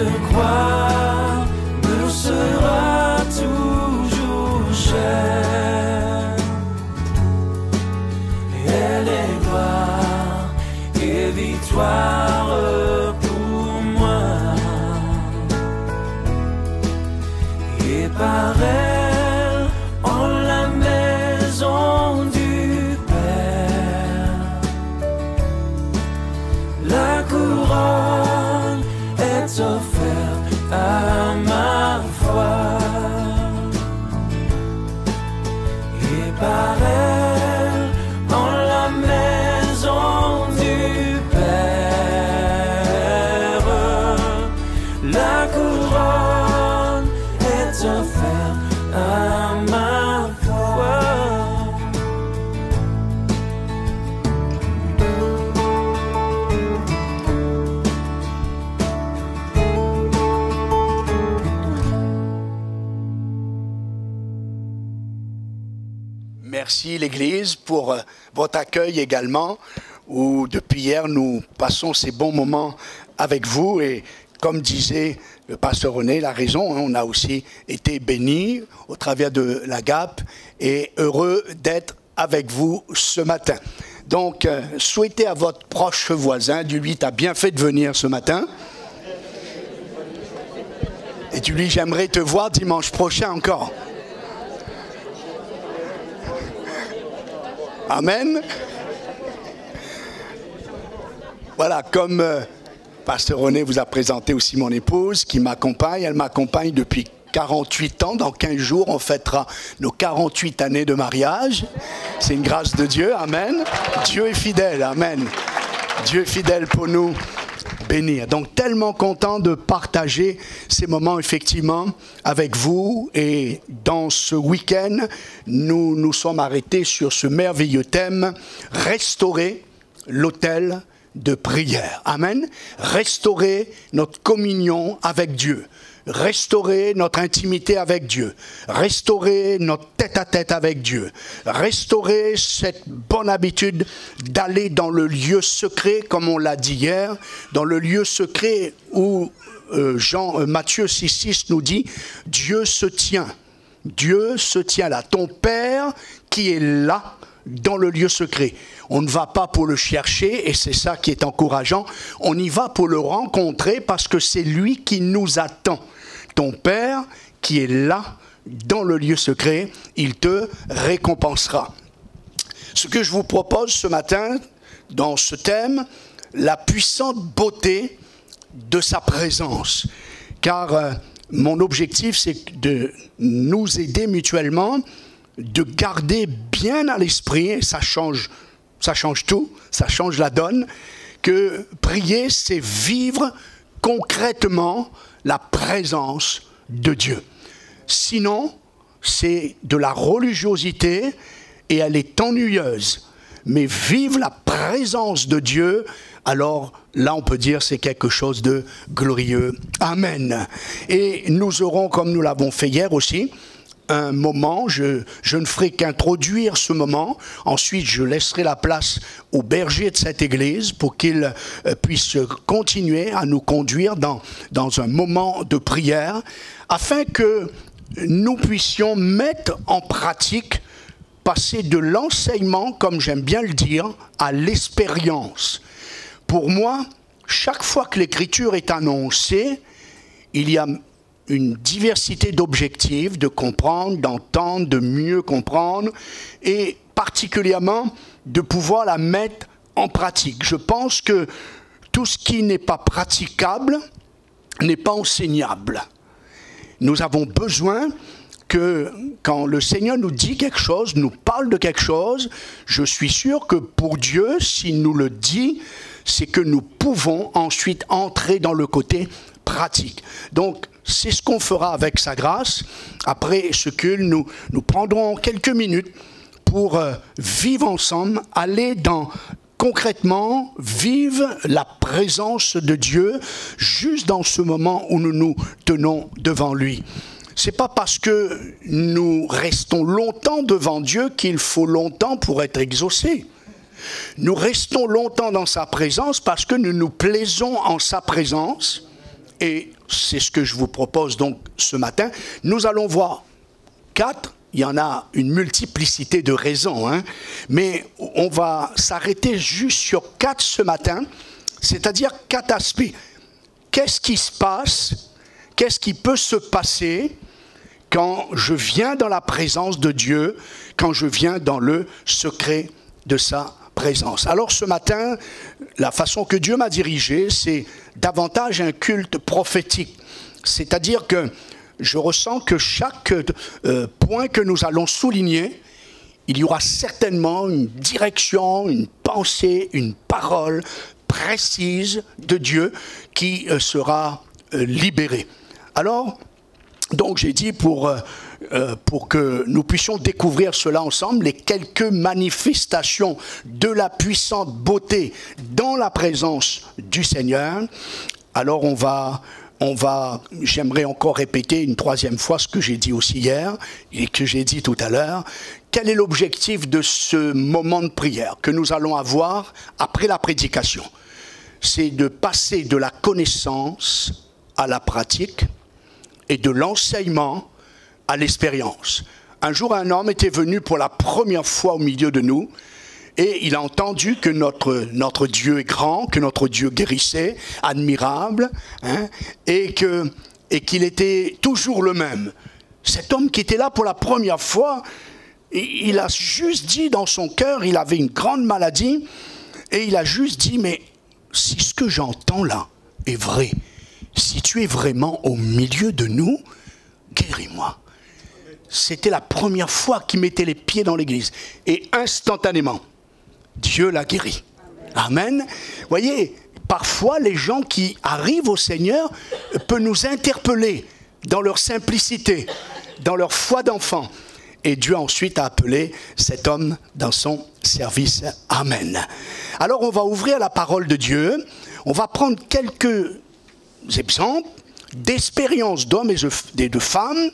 Cette croix me sera toujours chère. Et elle est gloire et victoire pour moi. Et par elle, en la maison du Père, la couronne est offerte à ma foi. Et par elle, en la maison du Père, la couronne est offerte à ma foi. Merci l'Église pour votre accueil également, où depuis hier nous passons ces bons moments avec vous. Et comme disait le pasteur René, la raison, on a aussi été bénis au travers de l'Agape et heureux d'être avec vous ce matin. Donc, souhaitez à votre proche voisin, dis-lui, t'as bien fait de venir ce matin. Et dis-lui, j'aimerais te voir dimanche prochain encore. Amen. Voilà, comme pasteur René vous a présenté aussi mon épouse qui m'accompagne. Elle m'accompagne depuis 48 ans. Dans 15 jours, on fêtera nos 48 années de mariage. C'est une grâce de Dieu. Amen. Dieu est fidèle. Amen. Dieu est fidèle pour nous bénir. Donc, tellement content de partager ces moments, effectivement, avec vous. Et dans ce week-end, nous nous sommes arrêtés sur ce merveilleux thème, restaurer l'autel de prière. Amen. Restaurer notre communion avec Dieu. Restaurer notre intimité avec Dieu, restaurer notre tête-à-tête avec Dieu, restaurer cette bonne habitude d'aller dans le lieu secret, comme on l'a dit hier, dans le lieu secret où Matthieu 6,6 nous dit « Dieu se tient là, ton Père qui est là, dans le lieu secret. » On ne va pas pour le chercher, et c'est ça qui est encourageant. On y va pour le rencontrer parce que c'est lui qui nous attend. Ton Père qui est là, dans le lieu secret, il te récompensera. Ce que je vous propose ce matin, dans ce thème, la puissante beauté de sa présence. Car mon objectif, c'est de nous aider mutuellement, de garder bien à l'esprit, et ça change tout, ça change la donne, que prier, c'est vivre concrètement la présence de Dieu. Sinon, c'est de la religiosité et elle est ennuyeuse. Mais vivre la présence de Dieu, alors là on peut dire c'est quelque chose de glorieux. Amen. Et nous aurons, comme nous l'avons fait hier aussi, un moment, je ne ferai qu'introduire ce moment. Ensuite, je laisserai la place au berger de cette église pour qu'il puisse continuer à nous conduire dans un moment de prière, afin que nous puissions mettre en pratique, passer de l'enseignement, comme j'aime bien le dire, à l'expérience. Pour moi, chaque fois que l'écriture est annoncée, il y a une diversité d'objectifs, de comprendre, d'entendre, de mieux comprendre, et particulièrement de pouvoir la mettre en pratique. Je pense que tout ce qui n'est pas praticable n'est pas enseignable. Nous avons besoin que quand le Seigneur nous dit quelque chose, nous parle de quelque chose, je suis sûr que pour Dieu, s'il nous le dit, c'est que nous pouvons ensuite entrer dans le côté pratique. Donc, c'est ce qu'on fera avec sa grâce. Après ce culte, nous prendrons quelques minutes pour vivre ensemble, aller concrètement, vivre la présence de Dieu juste dans ce moment où nous nous tenons devant lui. C'est pas parce que nous restons longtemps devant Dieu qu'il faut longtemps pour être exaucés. Nous restons longtemps dans sa présence parce que nous nous plaisons en sa présence. Et c'est ce que je vous propose donc ce matin. Nous allons voir 4. Il y en a une multiplicité de raisons, hein, mais on va s'arrêter juste sur 4 ce matin, c'est-à-dire 4 aspects. Qu'est-ce qui se passe? Qu'est-ce qui peut se passer quand je viens dans la présence de Dieu, quand je viens dans le secret de sa présence? Alors ce matin, la façon que Dieu m'a dirigé, c'est davantage un culte prophétique. C'est-à-dire que je ressens que chaque point que nous allons souligner, il y aura certainement une direction, une pensée, une parole précise de Dieu qui sera libérée. Alors, donc j'ai dit pour que nous puissions découvrir cela ensemble, les quelques manifestations de la puissante beauté dans la présence du Seigneur. Alors j'aimerais encore répéter une 3e fois ce que j'ai dit aussi hier et que j'ai dit tout à l'heure. Quel est l'objectif de ce moment de prière que nous allons avoir après la prédication? C'est de passer de la connaissance à la pratique et de l'enseignement à l'expérience. Un jour, un homme était venu pour la première fois au milieu de nous et il a entendu que notre Dieu est grand, que notre Dieu guérissait, admirable, hein, et qu'il était toujours le même. Cet homme qui était là pour la première fois, il a juste dit dans son cœur, il avait une grande maladie, et il a juste dit, mais si ce que j'entends là est vrai, si tu es vraiment au milieu de nous, guéris-moi. C'était la première fois qu'il mettait les pieds dans l'église. Et instantanément, Dieu l'a guéri. Amen. Vous voyez, parfois les gens qui arrivent au Seigneur peuvent nous interpeller dans leur simplicité, dans leur foi d'enfant. Et Dieu ensuite a appelé cet homme dans son service. Amen. Alors on va ouvrir la parole de Dieu. On va prendre quelques exemples d'expériences d'hommes et de femmes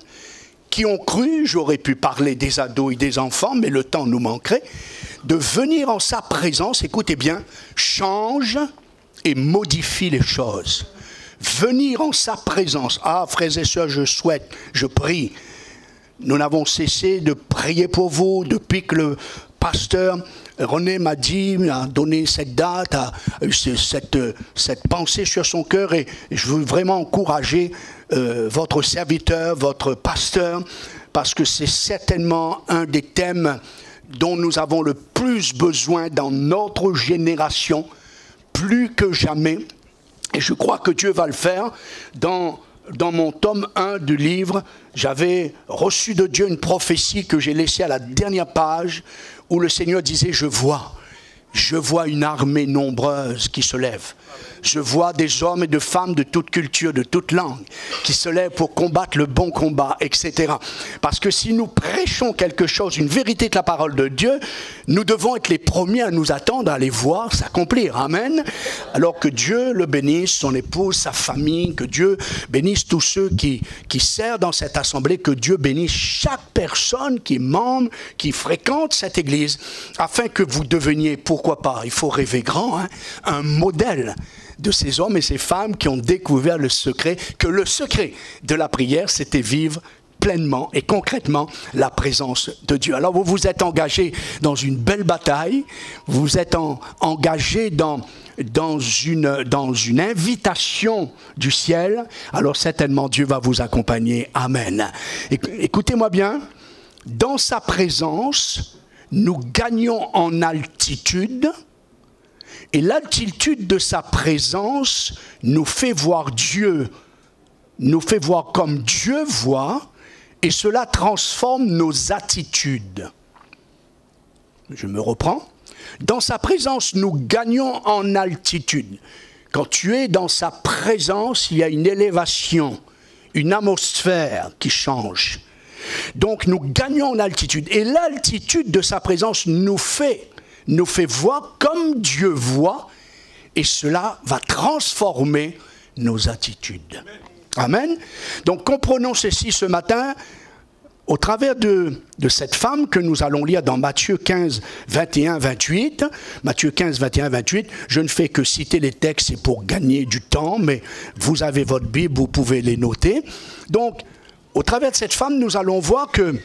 qui ont cru, j'aurais pu parler des ados et des enfants, mais le temps nous manquerait, de venir en sa présence, écoutez bien, change et modifie les choses. Venir en sa présence. Ah, frères et sœurs, je souhaite, je prie. Nous n'avons cessé de prier pour vous depuis que le pasteur René m'a donné cette date, cette pensée sur son cœur, et je veux vraiment encourager votre serviteur, votre pasteur, parce que c'est certainement un des thèmes dont nous avons le plus besoin dans notre génération, plus que jamais. Et je crois que Dieu va le faire. Dans mon tome 1 du livre, j'avais reçu de Dieu une prophétie que j'ai laissée à la dernière page, où le Seigneur disait, je vois une armée nombreuse qui se lève. Je vois des hommes et de femmes de toute culture, de toute langue, qui se lèvent pour combattre le bon combat, etc. Parce que si nous prêchons quelque chose, une vérité de la parole de Dieu, nous devons être les premiers à nous attendre à les voir s'accomplir. Amen. Alors que Dieu le bénisse, son épouse, sa famille, que Dieu bénisse tous ceux qui servent dans cette assemblée, que Dieu bénisse chaque personne qui est membre, qui fréquente cette église, afin que vous deveniez, pourquoi pas, il faut rêver grand, hein, un modèle de ces hommes et ces femmes qui ont découvert le secret de la prière, c'était vivre pleinement et concrètement la présence de Dieu. Alors vous vous êtes engagé dans une belle bataille, vous êtes engagé dans une invitation du ciel, alors certainement Dieu va vous accompagner. Amen. Écoutez-moi bien, dans sa présence, nous gagnons en altitude. Et l'altitude de sa présence nous fait voir Dieu, nous fait voir comme Dieu voit, et cela transforme nos attitudes. Je me reprends. Dans sa présence, nous gagnons en altitude. Quand tu es dans sa présence, il y a une élévation, une atmosphère qui change. Donc nous gagnons en altitude. Et l'altitude de sa présence nous fait voir comme Dieu voit, et cela va transformer nos attitudes. Amen. Donc comprenons ceci ce matin. au travers de cette femme que nous allons lire dans Matthieu 15, 21, 28, Matthieu 15, 21, 28, je ne fais que citer les textes, c'est pour gagner du temps, mais vous avez votre Bible, vous pouvez les noter. Donc, au travers de cette femme, nous allons voir que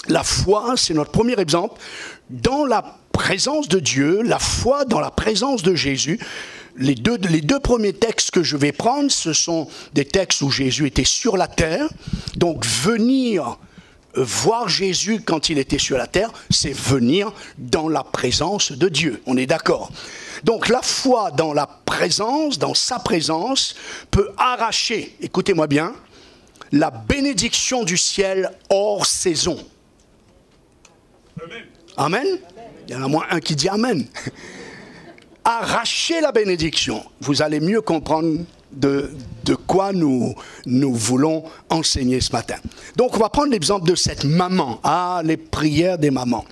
la foi, c'est notre premier exemple, dans la présence de Dieu, la foi dans la présence de Jésus. Les deux premiers textes que je vais prendre, ce sont des textes où Jésus était sur la terre. Donc venir voir Jésus quand il était sur la terre, c'est venir dans la présence de Dieu. On est d'accord? Donc la foi dans la présence, dans sa présence, peut arracher, écoutez-moi bien, la bénédiction du ciel hors saison. Amen. Amen? Il y en a moins un qui dit Amen. Arracher la bénédiction. Vous allez mieux comprendre de quoi nous voulons enseigner ce matin. Donc on va prendre l'exemple de cette maman. Ah, les prières des mamans.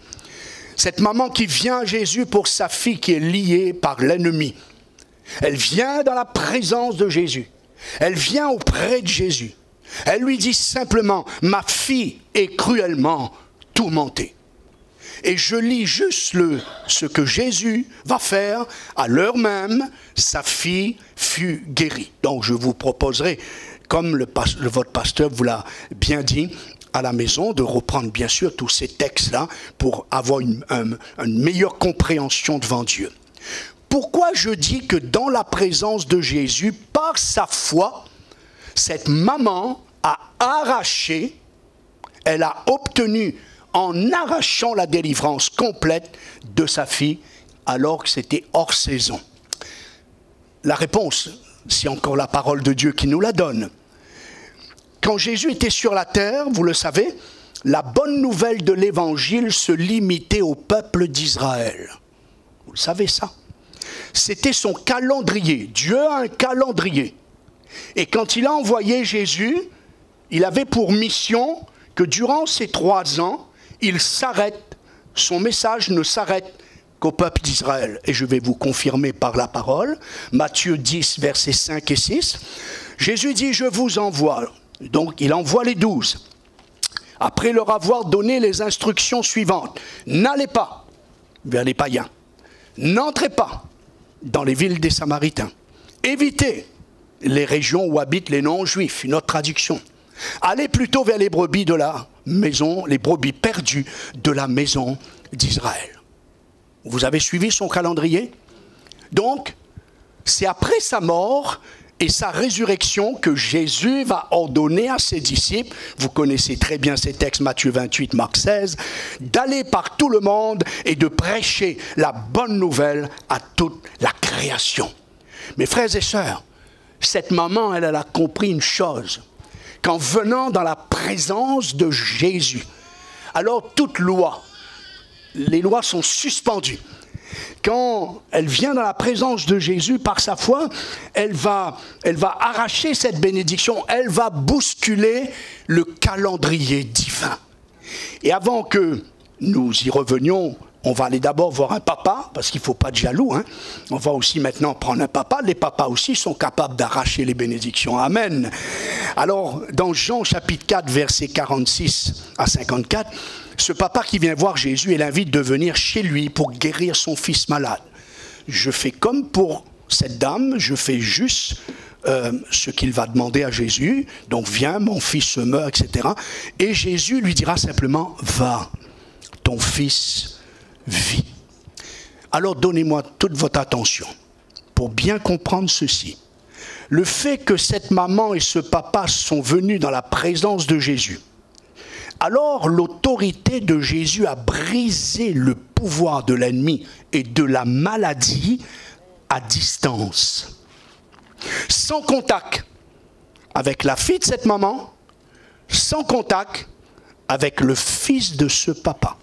Cette maman qui vient à Jésus pour sa fille qui est liée par l'ennemi. Elle vient dans la présence de Jésus. Elle vient auprès de Jésus. Elle lui dit simplement, ma fille est cruellement tourmentée. Et je lis juste ce que Jésus va faire. À l'heure même, sa fille fut guérie. Donc je vous proposerai, comme votre pasteur vous l'a bien dit, à la maison, de reprendre bien sûr tous ces textes-là pour avoir une meilleure compréhension devant Dieu. Pourquoi je dis que dans la présence de Jésus, par sa foi, cette maman a arraché, elle a obtenu en arrachant la délivrance complète de sa fille alors que c'était hors saison. La réponse, c'est encore la parole de Dieu qui nous la donne. Quand Jésus était sur la terre, vous le savez, la bonne nouvelle de l'évangile se limitait au peuple d'Israël. Vous le savez ça? C'était son calendrier. Dieu a un calendrier. Et quand il a envoyé Jésus, il avait pour mission que durant ces 3 ans, il s'arrête, son message ne s'arrête qu'au peuple d'Israël. Et je vais vous confirmer par la parole, Matthieu 10, versets 5 et 6. Jésus dit, je vous envoie. Donc il envoie les 12. Après leur avoir donné les instructions suivantes. N'allez pas vers les païens. N'entrez pas dans les villes des Samaritains. Évitez les régions où habitent les non-juifs, une autre traduction. Allez plutôt vers les brebis de la maison, les brebis perdues de la maison d'Israël. Vous avez suivi son calendrier? Donc, c'est après sa mort et sa résurrection que Jésus va ordonner à ses disciples, vous connaissez très bien ces textes, Matthieu 28, Marc 16, d'aller par tout le monde et de prêcher la bonne nouvelle à toute la création. Mes frères et sœurs, cette maman, elle a compris une chose, qu'en venant dans la présence de Jésus, alors toute loi, les lois sont suspendues. Quand elle vient dans la présence de Jésus, par sa foi, elle va arracher cette bénédiction, elle va bousculer le calendrier divin. Et avant que nous y revenions, on va aller d'abord voir un papa, parce qu'il ne faut pas de jaloux. Hein. On va aussi maintenant prendre un papa. Les papas aussi sont capables d'arracher les bénédictions. Amen. Alors, dans Jean chapitre 4, versets 46 à 54, ce papa qui vient voir Jésus et l'invite de venir chez lui pour guérir son fils malade. Je fais comme pour cette dame, je fais juste ce qu'il va demander à Jésus. Donc, viens, mon fils se meurt, etc. Et Jésus lui dira simplement, va, ton fils vit. Alors donnez-moi toute votre attention pour bien comprendre ceci. Le fait que cette maman et ce papa sont venus dans la présence de Jésus, alors l'autorité de Jésus a brisé le pouvoir de l'ennemi et de la maladie à distance. Sans contact avec la fille de cette maman, sans contact avec le fils de ce papa.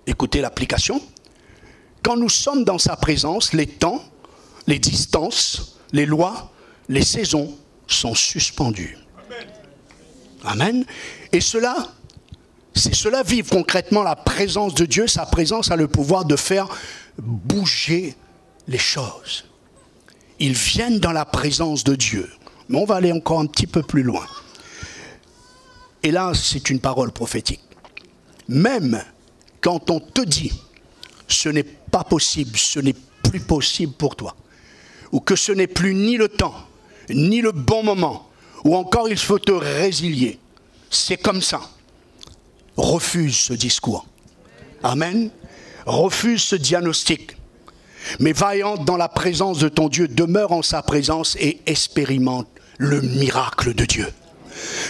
Écoutez l'application. Quand nous sommes dans sa présence, les temps, les distances, les lois, les saisons sont suspendus. Amen. Et c'est cela vivre concrètement la présence de Dieu. Sa présence a le pouvoir de faire bouger les choses. Ils viennent dans la présence de Dieu. Mais on va aller encore un petit peu plus loin. Et là, c'est une parole prophétique. Même quand on te dit, ce n'est pas possible, ce n'est plus possible pour toi, ou que ce n'est plus ni le temps, ni le bon moment, ou encore il faut te résilier. C'est comme ça. Refuse ce discours. Amen. Refuse ce diagnostic. Mais va et entre dans la présence de ton Dieu, demeure en sa présence et expérimente le miracle de Dieu.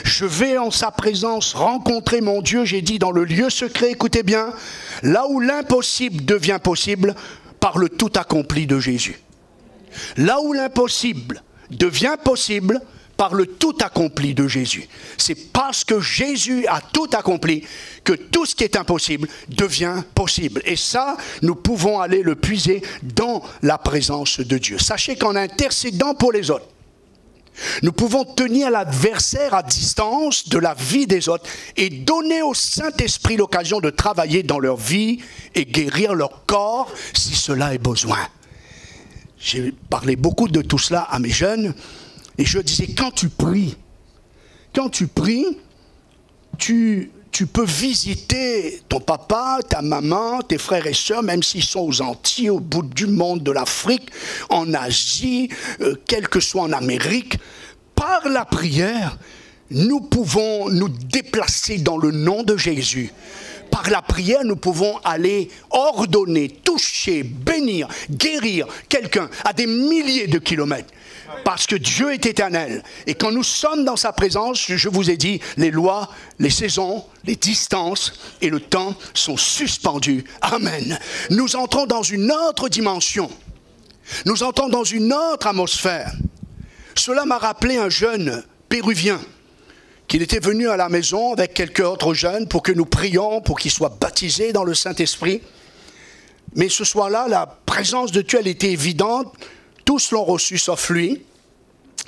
Je vais en sa présence rencontrer mon Dieu, j'ai dit dans le lieu secret, écoutez bien, là où l'impossible devient possible par le tout accompli de Jésus. Là où l'impossible devient possible par le tout accompli de Jésus. C'est parce que Jésus a tout accompli que tout ce qui est impossible devient possible. Et ça, nous pouvons aller le puiser dans la présence de Dieu. Sachez qu'en intercédant pour les autres, nous pouvons tenir l'adversaire à distance de la vie des autres et donner au Saint-Esprit l'occasion de travailler dans leur vie et guérir leur corps si cela est besoin. J'ai parlé beaucoup de tout cela à mes jeunes et je disais, quand tu pries, tu peux visiter ton papa, ta maman, tes frères et sœurs, même s'ils sont aux Antilles, au bout du monde de l'Afrique, en Asie, quel que soit en Amérique. Par la prière, nous pouvons nous déplacer dans le nom de Jésus. Par la prière, nous pouvons aller ordonner, toucher, bénir, guérir quelqu'un à des milliers de kilomètres. Parce que Dieu est éternel. Et quand nous sommes dans sa présence, je vous ai dit, les lois, les saisons, les distances et le temps sont suspendus. Amen. Nous entrons dans une autre dimension. Nous entrons dans une autre atmosphère. Cela m'a rappelé un jeune péruvien qui était venu à la maison avec quelques autres jeunes pour que nous prions, pour qu'ils soient baptisés dans le Saint-Esprit. Mais ce soir-là, la présence de Dieu, elle était évidente. Tous l'ont reçu sauf lui.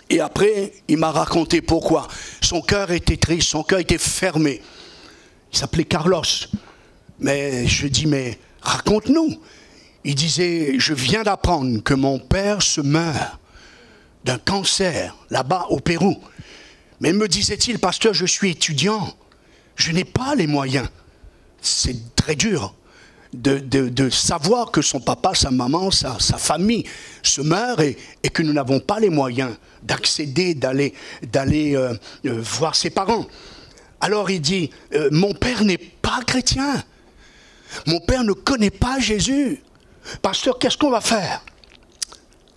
Et après, il m'a raconté pourquoi. Son cœur était triste, son cœur était fermé. Il s'appelait Carlos. Mais je dis, mais raconte-nous. Il disait, je viens d'apprendre que mon père se meurt d'un cancer là-bas au Pérou. Mais me disait-il, pasteur, je suis étudiant. Je n'ai pas les moyens. C'est très dur de savoir que son papa, sa maman, sa famille se meurent et que nous n'avons pas les moyens d'accéder, d'aller voir ses parents. Alors il dit, mon père n'est pas chrétien. Mon père ne connaît pas Jésus. Pasteur, qu'est-ce qu'on va faire?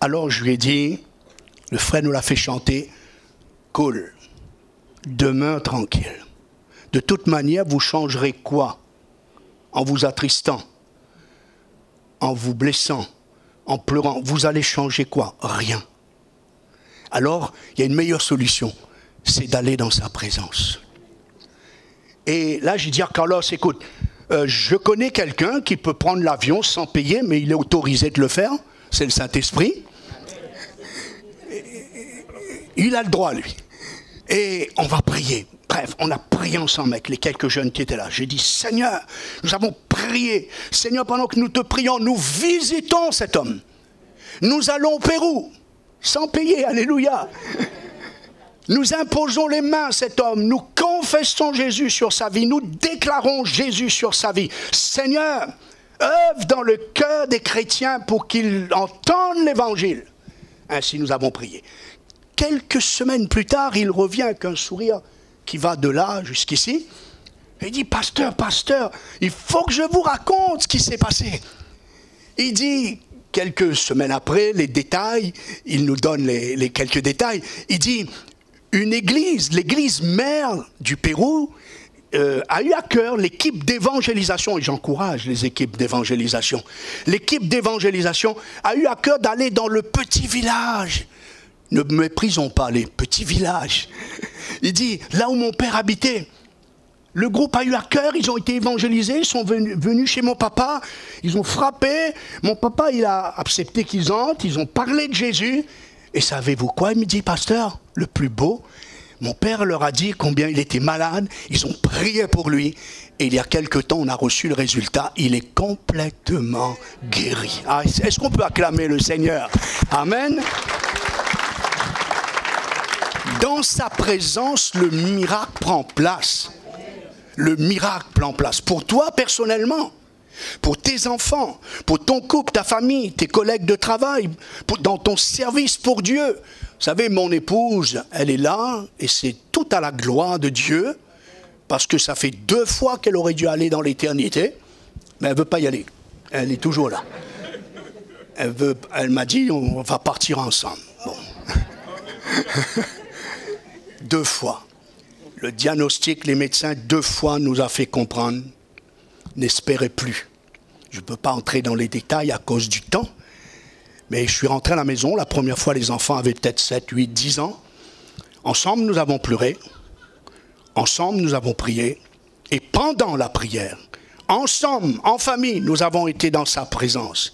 Alors je lui ai dit, le frère nous l'a fait chanter, cool, demeure tranquille. De toute manière, vous changerez quoi? En vous attristant, en vous blessant, en pleurant, vous allez changer quoi? Rien. Alors, il y a une meilleure solution, c'est d'aller dans sa présence. Et là, j'ai dit à Carlos, écoute, je connais quelqu'un qui peut prendre l'avion sans payer, mais il est autorisé de le faire, c'est le Saint-Esprit. Il a le droit, lui. Et on va prier. Bref, on a prié ensemble avec les quelques jeunes qui étaient là. J'ai dit, Seigneur, nous avons prié. Seigneur, pendant que nous te prions, nous visitons cet homme. Nous allons au Pérou, sans payer, alléluia. Nous imposons les mains à cet homme. Nous confessons Jésus sur sa vie. Nous déclarons Jésus sur sa vie. Seigneur, œuvre dans le cœur des chrétiens pour qu'ils entendent l'évangile. Ainsi nous avons prié. Quelques semaines plus tard, il revient avec un sourire qui va de là jusqu'ici. Il dit, pasteur, il faut que je vous raconte ce qui s'est passé. Il dit, quelques semaines après, les détails, il nous donne les quelques détails. Il dit, une église, l'église mère du Pérou, a eu à cœur l'équipe d'évangélisation, et j'encourage les équipes d'évangélisation. L'équipe d'évangélisation a eu à cœur d'aller dans le petit village. Ne méprisons pas les petits villages. Il dit, là où mon père habitait, le groupe a eu à cœur, ils ont été évangélisés, ils sont venus chez mon papa, ils ont frappé, mon papa il a accepté qu'ils entrent, ils ont parlé de Jésus, et savez-vous quoi, il me dit, pasteur, le plus beau, mon père leur a dit combien il était malade, ils ont prié pour lui, et il y a quelque temps, on a reçu le résultat, il est complètement guéri. Ah, est-ce qu'on peut acclamer le Seigneur? Amen. dans sa présence, le miracle prend place. Le miracle prend place. Pour toi, personnellement, pour tes enfants, pour ton couple, ta famille, tes collègues de travail, dans ton service pour Dieu. Vous savez, mon épouse, elle est là, et c'est tout à la gloire de Dieu, parce que ça fait 2 fois qu'elle aurait dû aller dans l'éternité, mais elle ne veut pas y aller. Elle est toujours là. Elle m'a dit, on va partir ensemble. Bon. 2 fois. Le diagnostic, les médecins, 2 fois nous a fait comprendre, n'espérez plus. Je ne peux pas entrer dans les détails à cause du temps, mais je suis rentré à la maison. La première fois, les enfants avaient peut-être 7, 8, 10 ans. Ensemble, nous avons pleuré. Ensemble, nous avons prié. Et pendant la prière, ensemble, en famille, nous avons été dans sa présence.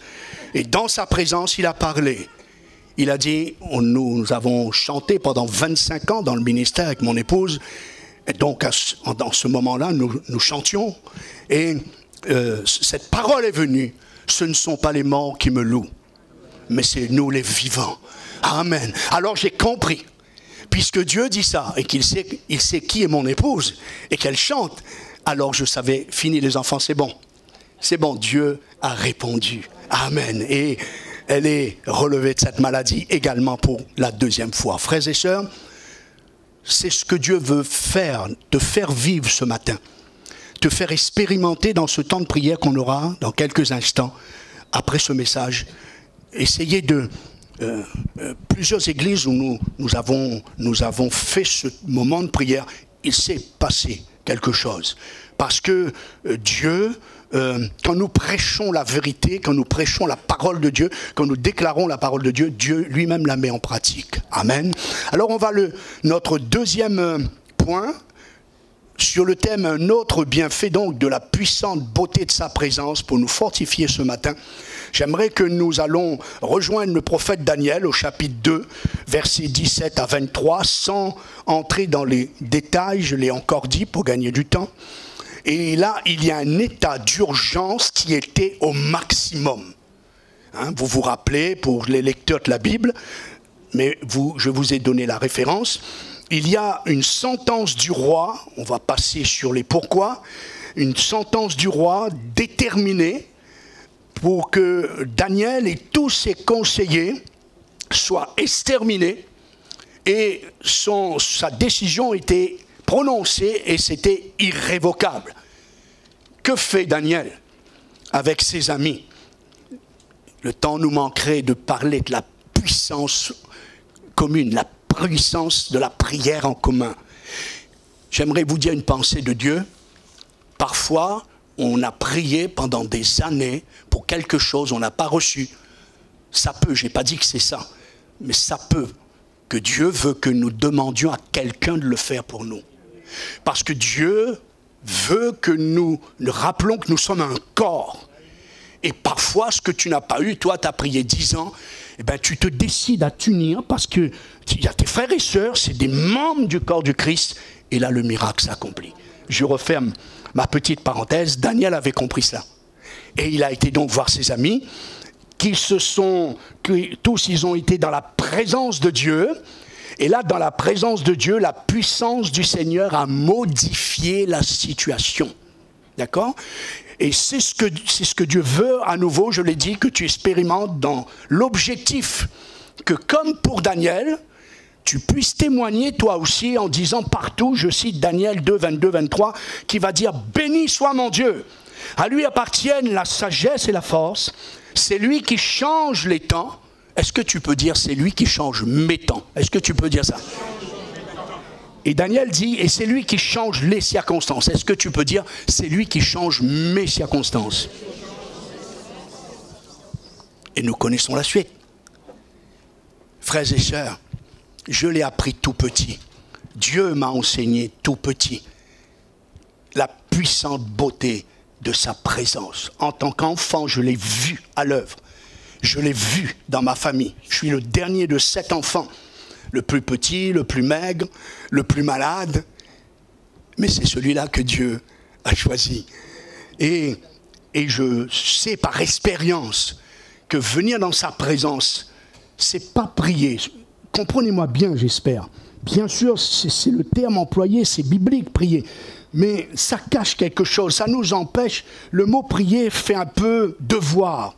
Et dans sa présence, il a parlé. Il a dit, nous avons chanté pendant 25 ans dans le ministère avec mon épouse. Et donc, dans ce moment-là, nous chantions. Et cette parole est venue. Ce ne sont pas les morts qui me louent, mais c'est nous les vivants. Amen. Alors j'ai compris. Puisque Dieu dit ça, et qu'il sait qui est mon épouse, et qu'elle chante, alors je savais, fini les enfants, c'est bon. C'est bon, Dieu a répondu. Amen. Et elle est relevée de cette maladie également pour la 2e fois. Frères et sœurs, c'est ce que Dieu veut faire, te faire vivre ce matin. Te faire expérimenter dans ce temps de prière qu'on aura dans quelques instants, après ce message. Essayez de... plusieurs églises où nous avons fait ce moment de prière, il s'est passé quelque chose. Parce que Dieu, quand nous prêchons la vérité, quand nous prêchons la parole de Dieu, quand nous déclarons la parole de Dieu, Dieu lui-même la met en pratique. Amen. Alors on va notre 2e point, sur le thème, un autre bienfait donc de la puissante beauté de sa présence pour nous fortifier ce matin. J'aimerais que nous allons rejoindre le prophète Daniel au chapitre 2, versets 17 à 23, sans entrer dans les détails, je l'ai encore dit pour gagner du temps. Et là, il y a un état d'urgence qui était au maximum. Hein, vous vous rappelez, pour les lecteurs de la Bible, mais je vous ai donné la référence. Il y a une sentence du roi, on va passer sur les pourquoi, une sentence du roi déterminée pour que Daniel et tous ses conseillers soient exterminés, et sa décision était prononcée et c'était irrévocable. Que fait Daniel avec ses amis? Le temps nous manquerait de parler de la puissance commune, la puissance de la prière en commun. J'aimerais vous dire une pensée de Dieu. Parfois, on a prié pendant des années pour quelque chose, on n'a pas reçu. Ça peut, je n'ai pas dit que c'est ça, mais ça peut que Dieu veut que nous demandions à quelqu'un de le faire pour nous. Parce que Dieu veut que nous rappelons que nous sommes un corps. Et parfois, ce que tu n'as pas eu, toi, tu as prié 10 ans, eh ben, tu te décides à t'unir parce que il y a tes frères et sœurs, c'est des membres du corps du Christ, et là, le miracle s'accomplit. Je referme ma petite parenthèse. Daniel avait compris ça. Et il a été donc voir ses amis, tous ils ont été dans la présence de Dieu. Et là, dans la présence de Dieu, la puissance du Seigneur a modifié la situation. D'accord ? Et c'est ce que Dieu veut, à nouveau, je l'ai dit, que tu expérimentes dans l'objectif que, comme pour Daniel, tu puisses témoigner toi aussi en disant partout, je cite Daniel 2, 22, 23, qui va dire « Béni soit mon Dieu, à lui appartiennent la sagesse et la force, c'est lui qui change les temps. » Est-ce que tu peux dire « c'est lui qui change mes temps » ? Est-ce que tu peux dire ça ? Et Daniel dit « et c'est lui qui change les circonstances ». Est-ce que tu peux dire « c'est lui qui change mes circonstances » ? Et nous connaissons la suite. Frères et sœurs, je l'ai appris tout petit. Dieu m'a enseigné tout petit la puissante beauté de sa présence. En tant qu'enfant, je l'ai vu à l'œuvre. Je l'ai vu dans ma famille. Je suis le dernier de 7 enfants. Le plus petit, le plus maigre, le plus malade. Mais c'est celui-là que Dieu a choisi. Et je sais par expérience que venir dans sa présence, c'est pas prier. Comprenez-moi bien, j'espère. bien sûr, c'est le terme employé, c'est biblique, prier. Mais ça cache quelque chose, ça nous empêche. Le mot prier fait un peu devoir,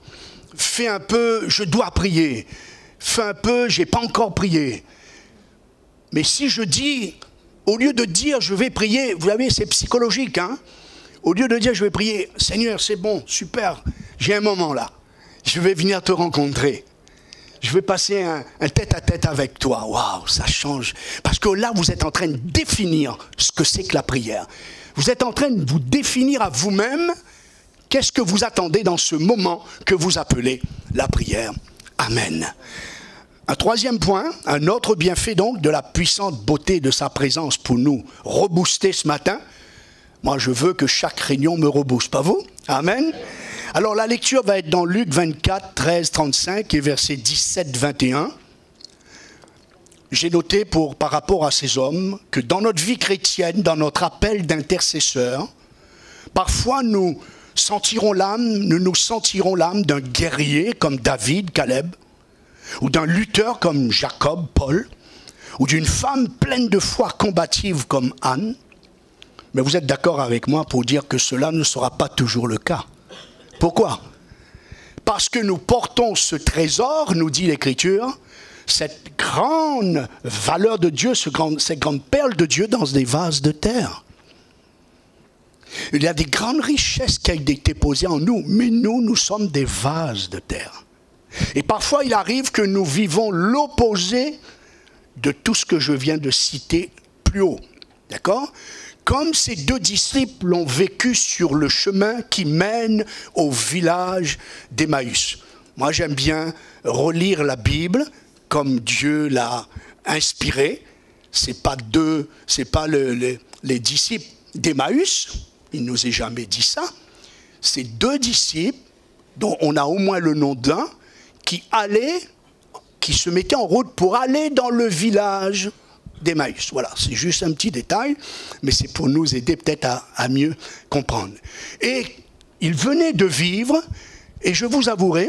fait un peu je dois prier, fait un peu j'ai pas encore prié. Mais si je dis, au lieu de dire je vais prier, vous savez, c'est psychologique, hein? Au lieu de dire je vais prier, Seigneur, c'est bon, super, j'ai un moment là, je vais venir te rencontrer. Je vais passer un tête-à-tête avec toi. Waouh, ça change. Parce que là, vous êtes en train de définir ce que c'est que la prière. Vous êtes en train de vous définir à vous-même qu'est-ce que vous attendez dans ce moment que vous appelez la prière. Amen. Un troisième point, un autre bienfait donc de la puissante beauté de sa présence pour nous rebooster ce matin. Moi, je veux que chaque réunion me rebooste, pas vous? Amen. Alors la lecture va être dans Luc 24, 13, 35 et versets 17, 21. J'ai noté par rapport à ces hommes que dans notre vie chrétienne, dans notre appel d'intercesseur, parfois nous nous sentirons l'âme d'un guerrier comme David, Caleb, ou d'un lutteur comme Jacob, Paul, ou d'une femme pleine de foi combative comme Anne. Mais vous êtes d'accord avec moi pour dire que cela ne sera pas toujours le cas. Pourquoi? Parce que nous portons ce trésor, nous dit l'Écriture, cette grande valeur de Dieu, cette grande perle de Dieu dans des vases de terre. Il y a des grandes richesses qui ont été posées en nous, mais nous sommes des vases de terre. Et parfois, il arrive que nous vivons l'opposé de tout ce que je viens de citer plus haut. D'accord ? Comme ces deux disciples l'ont vécu sur le chemin qui mène au village d'Emmaüs. Moi, j'aime bien relire la Bible comme Dieu l'a inspiré. C'est pas les disciples d'Emmaüs, il ne nous a jamais dit ça. C'est deux disciples dont on a au moins le nom d'un qui se mettaient en route pour aller dans le village d'Emmaüs. Voilà, c'est juste un petit détail, mais c'est pour nous aider peut-être à mieux comprendre. Et ils venaient de vivre, et je vous avouerai,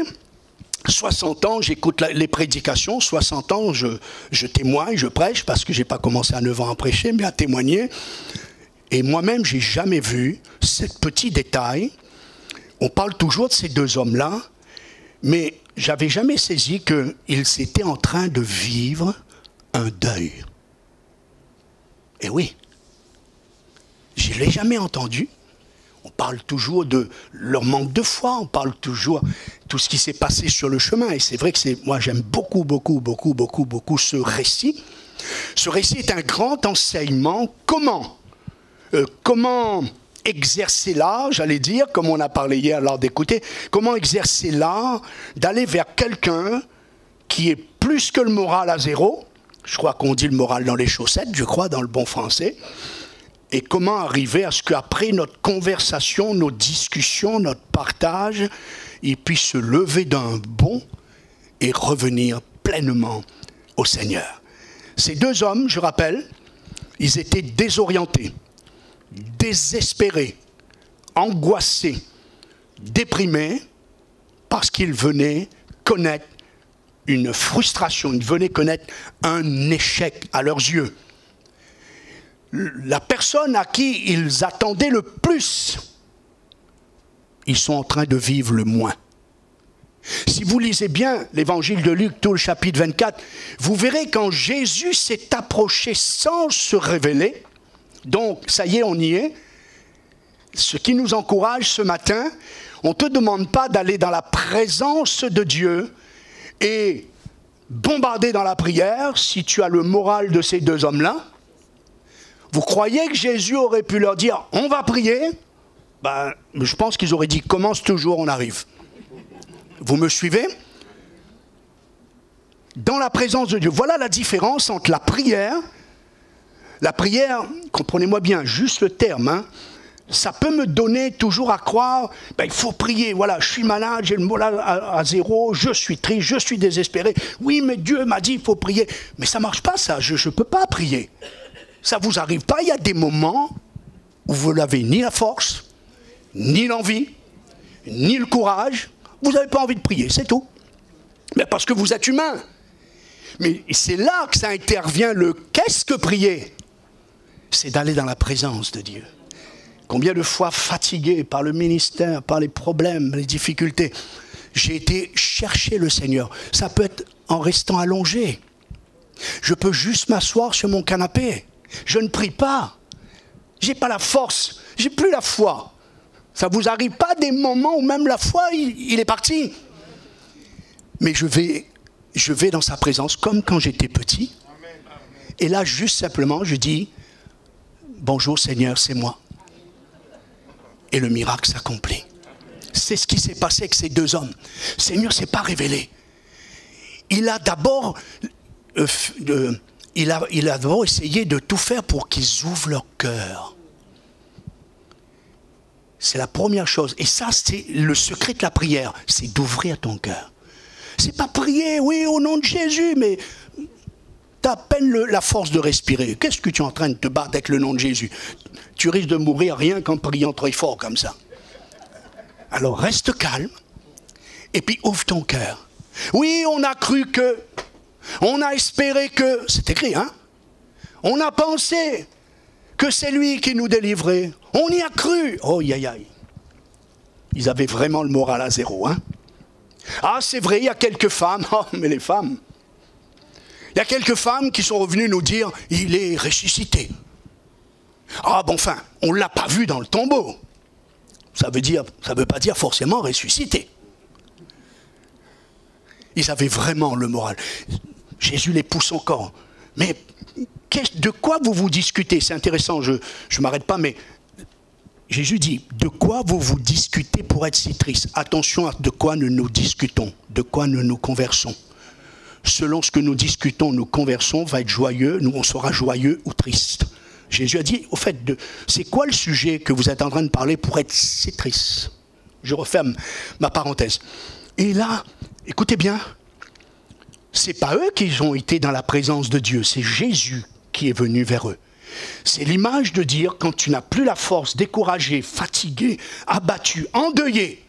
60 ans, j'écoute les prédications, 60 ans, je témoigne, je prêche, parce que je n'ai pas commencé à 9 ans à prêcher, mais à témoigner. Et moi-même, je n'ai jamais vu ce petit détail. On parle toujours de ces deux hommes-là, mais je n'avais jamais saisi qu'ils étaient en train de vivre un deuil. Et oui, je ne l'ai jamais entendu. On parle toujours de leur manque de foi, on parle toujours de tout ce qui s'est passé sur le chemin. Et c'est vrai que moi j'aime beaucoup ce récit. Ce récit est un grand enseignement. Comment exercer l'art, j'allais dire, comme on a parlé hier lors d'écouter, comment exercer l'art d'aller vers quelqu'un qui est plus que le moral à zéro. Je crois qu'on dit le moral dans les chaussettes, je crois, dans le bon français. Et comment arriver à ce qu'après notre conversation, nos discussions, notre partage, il puisse se lever d'un bond et revenir pleinement au Seigneur. Ces deux hommes, je rappelle, ils étaient désorientés, désespérés, angoissés, déprimés, parce qu'ils venaient connaître une frustration, ils venaient connaître un échec à leurs yeux. La personne à qui ils attendaient le plus, ils sont en train de vivre le moins. Si vous lisez bien l'évangile de Luc, tout le chapitre 24, vous verrez quand Jésus s'est approché sans se révéler, donc ça y est, on y est, ce qui nous encourage ce matin, on ne te demande pas d'aller dans la présence de Dieu et bombarder dans la prière si tu as le moral de ces deux hommes-là. Vous croyez que Jésus aurait pu leur dire « on va prier » ? Je pense qu'ils auraient dit « commence toujours, on arrive ». Vous me suivez ? Dans la présence de Dieu. Voilà la différence entre la prière, comprenez-moi bien, juste le terme, ça peut me donner toujours à croire, il faut prier, voilà, je suis malade, j'ai le moral à zéro, je suis triste, je suis désespéré. Oui, mais Dieu m'a dit, il faut prier. Mais ça ne marche pas ça, je ne peux pas prier. Ça ne vous arrive pas, il y a des moments où vous n'avez ni la force, ni l'envie, ni le courage, vous n'avez pas envie de prier, c'est tout. Mais parce que vous êtes humain. Mais c'est là que ça intervient, le qu'est-ce que prier? C'est d'aller dans la présence de Dieu. Combien de fois fatigué par le ministère, par les problèmes, les difficultés, j'ai été chercher le Seigneur. Ça peut être en restant allongé. Je peux juste m'asseoir sur mon canapé. Je ne prie pas. Je n'ai pas la force. Je n'ai plus la foi. Ça ne vous arrive pas des moments où même la foi, il est parti. Mais je vais dans sa présence comme quand j'étais petit. Et là, juste simplement, je dis, bonjour Seigneur, c'est moi. Et le miracle s'accomplit. C'est ce qui s'est passé avec ces deux hommes. Le Seigneur ne s'est pas révélé. Il a d'abord essayé de tout faire pour qu'ils ouvrent leur cœur. C'est la première chose. Et ça, c'est le secret de la prière. C'est d'ouvrir ton cœur. C'est pas prier, oui, au nom de Jésus, mais tu as à peine la force de respirer. Qu'est-ce que tu es en train de te battre avec le nom de Jésus? Tu risques de mourir rien qu'en priant très fort comme ça. Alors reste calme et puis ouvre ton cœur. Oui, on a cru que, on a espéré que, c'est écrit, hein? On a pensé que c'est lui qui nous délivrait. On y a cru. Oh, aïe, aïe. Ils avaient vraiment le moral à zéro, hein? Ah, c'est vrai, il y a quelques femmes. Oh, mais les femmes. Il y a quelques femmes qui sont revenues nous dire, il est ressuscité. Ah, bon, enfin, on ne l'a pas vu dans le tombeau. Ça veut pas dire forcément ressuscité. Ils avaient vraiment le moral. Jésus les pousse encore. Mais de quoi vous discutez? C'est intéressant, je ne m'arrête pas, mais Jésus dit, de quoi vous discutez pour être si triste? Attention à de quoi nous discutons, de quoi nous conversons. Selon ce que nous discutons, nous conversons, va être joyeux, on sera joyeux ou triste. Jésus a dit, au fait, c'est quoi le sujet que vous êtes en train de parler pour être si triste? Je referme ma parenthèse. Et là, écoutez bien, c'est pas eux qui ont été dans la présence de Dieu, c'est Jésus qui est venu vers eux. C'est l'image de dire, quand tu n'as plus la force, découragé, fatigué, abattu, endeuillé,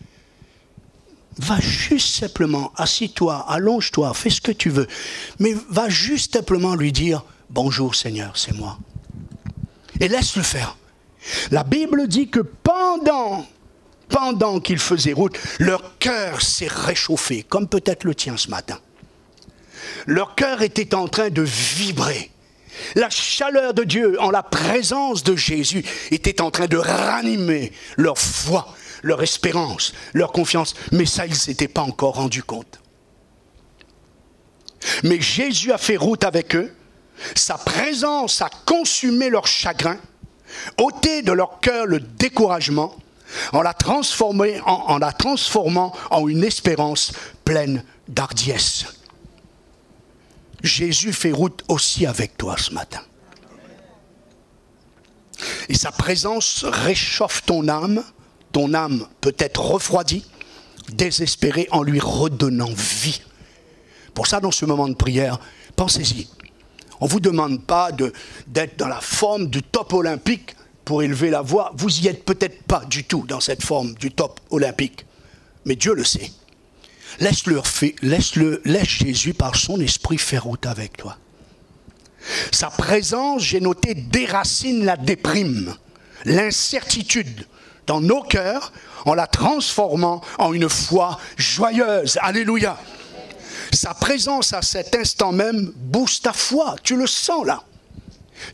va juste simplement, assis-toi, allonge-toi, fais ce que tu veux, mais va juste simplement lui dire, bonjour Seigneur, c'est moi. Et laisse-le faire. La Bible dit que pendant qu'ils faisaient route, leur cœur s'est réchauffé, comme peut-être le tien ce matin. Leur cœur était en train de vibrer. La chaleur de Dieu en la présence de Jésus était en train de ranimer leur foi, leur espérance, leur confiance. Mais ça, ils ne s'étaient pas encore rendus compte. Mais Jésus a fait route avec eux. Sa présence a consumé leur chagrin, ôté de leur cœur le découragement, en la transformant en une espérance pleine d'hardiesse. Jésus fait route aussi avec toi ce matin. Et sa présence réchauffe ton âme peut être refroidie, désespérée, en lui redonnant vie. Pour ça, dans ce moment de prière, pensez-y. On ne vous demande pas d'être dans la forme du top olympique pour élever la voix. Vous n'y êtes peut-être pas du tout dans cette forme du top olympique. Mais Dieu le sait. Laisse Jésus par son esprit faire route avec toi. Sa présence, j'ai noté, déracine la déprime, l'incertitude dans nos cœurs en la transformant en une foi joyeuse. Alléluia. Sa présence à cet instant même booste ta foi. Tu le sens là.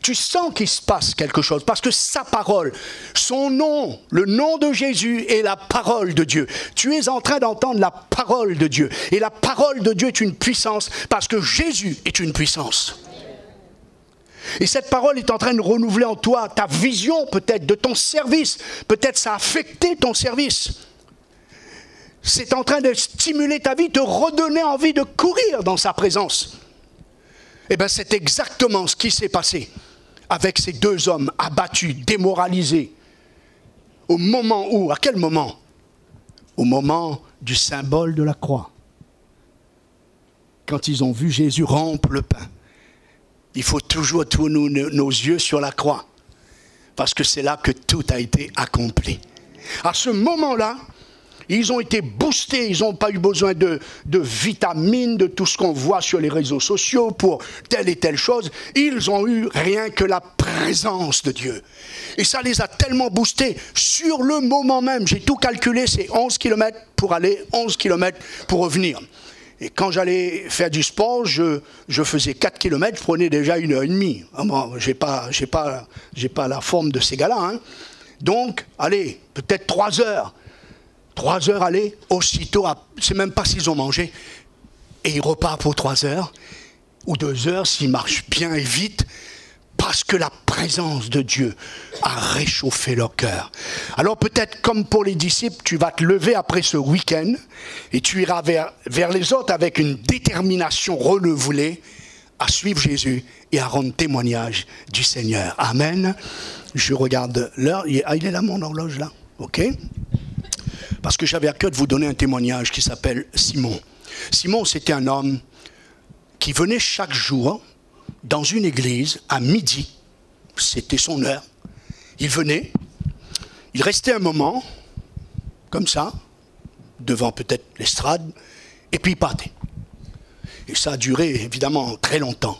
Tu sens qu'il se passe quelque chose parce que sa parole, son nom, le nom de Jésus est la parole de Dieu. Tu es en train d'entendre la parole de Dieu. Et la parole de Dieu est une puissance parce que Jésus est une puissance. Et cette parole est en train de renouveler en toi ta vision peut-être de ton service. Peut-être ça a affecté ton service. C'est en train de stimuler ta vie, te redonner envie de courir dans sa présence. Eh bien, c'est exactement ce qui s'est passé avec ces deux hommes abattus, démoralisés. Au moment où, à quel moment? Au moment du symbole de la croix. Quand ils ont vu Jésus rompre le pain. Il faut toujours tourner nos yeux sur la croix. Parce que c'est là que tout a été accompli. À ce moment-là, Ils ont été boostés, ils n'ont pas eu besoin de vitamines, de tout ce qu'on voit sur les réseaux sociaux pour telle et telle chose. Ils ont eu rien que la présence de Dieu. Et ça les a tellement boostés. Sur le moment même, j'ai tout calculé, c'est 11 km pour aller, 11 km pour revenir. Et quand j'allais faire du sport, je faisais 4 km, je prenais déjà 1h30. Bon, j'ai pas la forme de ces gars-là. Hein. Donc, allez, peut-être 3 heures. 3 heures, allez, aussitôt, c'est même pas s'ils ont mangé. Et ils repartent pour 3 heures, ou 2 heures, s'ils marchent bien et vite, parce que la présence de Dieu a réchauffé leur cœur. Alors peut-être comme pour les disciples, tu vas te lever après ce week-end, et tu iras vers les autres avec une détermination renouvelée à suivre Jésus et à rendre témoignage du Seigneur. Amen. Je regarde l'heure. Il est là mon horloge, là. OK ? Parce que j'avais à cœur de vous donner un témoignage qui s'appelle Simon. Simon, c'était un homme qui venait chaque jour dans une église à midi. C'était son heure. Il venait, il restait un moment, comme ça, devant peut-être l'estrade, et puis il partait. Et ça a duré évidemment très longtemps.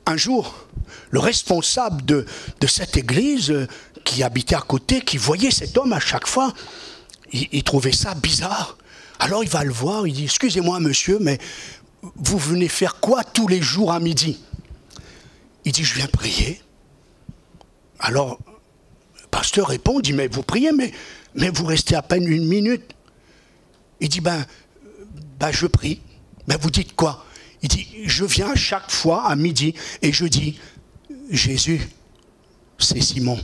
Un jour, le responsable de cette église qui habitait à côté, qui voyait cet homme à chaque fois, il trouvait ça bizarre. Alors il va le voir, il dit « Excusez-moi monsieur, mais vous venez faire quoi tous les jours à midi ?» Il dit « Je viens prier. » Alors le pasteur répond, il dit « Mais vous priez, mais vous restez à peine 1 minute. » Il dit « Ben je prie. » « Ben vous dites quoi ?» Il dit « Je viens chaque fois à midi et je dis « Jésus, c'est Simon. »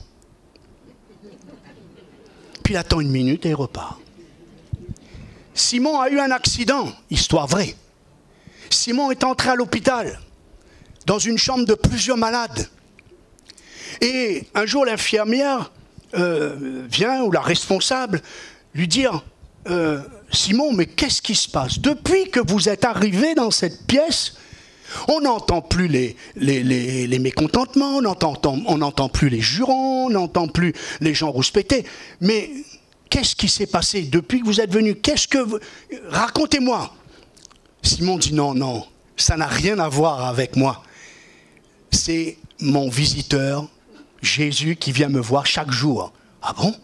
Puis il attend 1 minute et il repart. Simon a eu un accident, histoire vraie. Simon est entré à l'hôpital, dans une chambre de plusieurs malades. Et un jour, l'infirmière vient, ou la responsable, lui dire Simon, mais qu'est-ce qui se passe? Depuis que vous êtes arrivé dans cette pièce, on n'entend plus les mécontentements, on n'entend plus les jurons, on n'entend plus les gens rouspéter. Mais qu'est-ce qui s'est passé depuis que vous êtes venu? Racontez-moi. Simon dit non, ça n'a rien à voir avec moi. C'est mon visiteur, Jésus, qui vient me voir chaque jour. Ah bon?